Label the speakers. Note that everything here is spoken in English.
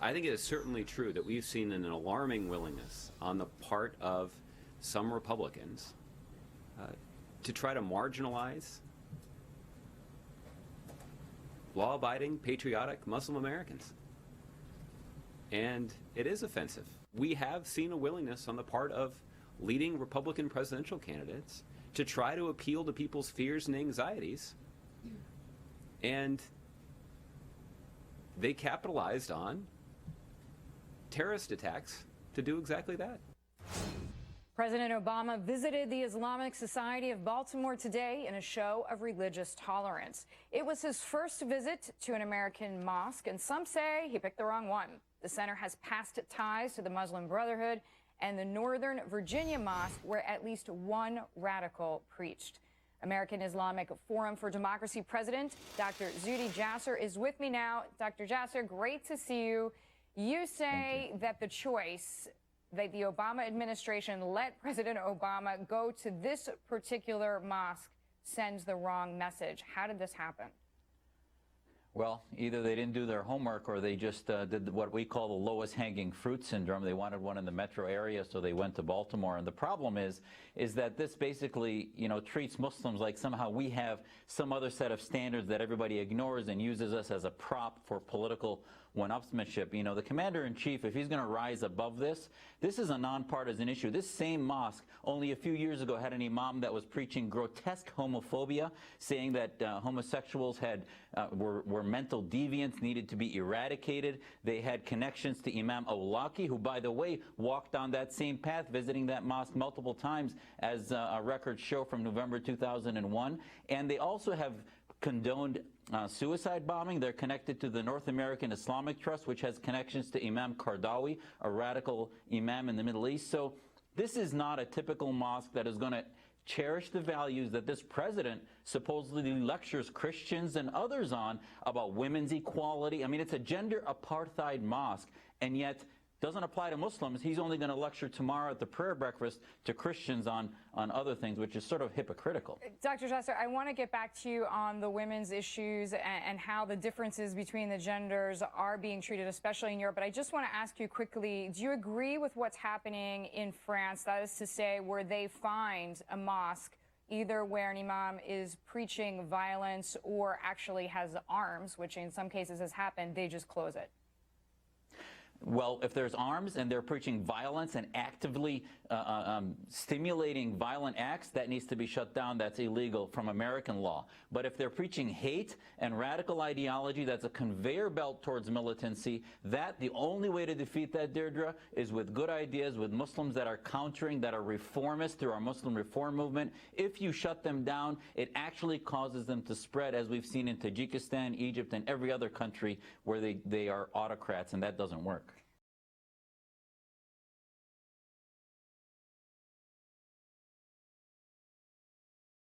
Speaker 1: I think it is certainly true that we've seen an alarming willingness on the part of some Republicans to try to marginalize law-abiding, patriotic Muslim Americans. And it is offensive. We have seen a willingness on the part of leading Republican presidential candidates to try to appeal to people's fears and anxieties. And they capitalized on terrorist attacks to do exactly that.
Speaker 2: President Obama visited the Islamic Society of Baltimore today in a show of religious tolerance. It was his first visit to an American mosque, and some say he picked the wrong one. The center has past ties to the Muslim Brotherhood and the Northern Virginia Mosque, where at least one radical preached. American Islamic Forum for Democracy President Dr. Zuhdi Jasser is with me now. Dr. Jasser, great to see you. You say that the choice that the Obama administration let President Obama go to this particular mosque sends the wrong message. How did this happen?
Speaker 3: Well, either they didn't do their homework or they just did what we call the lowest hanging fruit syndrome. They wanted one in the metro area, so they went to Baltimore. And the problem is that this basically, treats Muslims like somehow we have some other set of standards that everybody ignores and uses us as a prop for political one-upsmanship. The commander-in-chief, if he's going to rise above this, this is a nonpartisan issue. This same mosque only a few years ago had an imam that was preaching grotesque homophobia, saying that homosexuals were mental deviants, needed to be eradicated. They had connections to Imam Awlaki, who, by the way, walked on that same path, visiting that mosque multiple times, as a records show from November 2001. And they also have condoned suicide bombing. They're connected to the North American Islamic Trust, which has connections to Imam Qardawi, a radical imam in the Middle East. So this is not a typical mosque that is going to cherish the values that this president supposedly lectures Christians and others on about women's equality. I mean, it's a gender apartheid mosque, and yet doesn't apply to Muslims. He's only going to lecture tomorrow at the prayer breakfast to Christians on other things, which is sort of hypocritical. Dr.
Speaker 2: Jasser, I want to get back to you on the women's issues and how the differences between the genders are being treated, especially in Europe. But I just want to ask you quickly, do you agree with what's happening in France? That is to say, where they find a mosque either where an imam is preaching violence or actually has arms, which in some cases has happened, they just close it.
Speaker 3: Well, if there's arms and they're preaching violence and actively stimulating violent acts, that needs to be shut down. That's illegal from American law. But if they're preaching hate and radical ideology, that's a conveyor belt towards militancy. The only way to defeat that, Deirdre, is with good ideas, with Muslims that are countering, that are reformist through our Muslim reform movement. If you shut them down, it actually causes them to spread, as we've seen in Tajikistan, Egypt, and every other country where they are autocrats, and that doesn't work.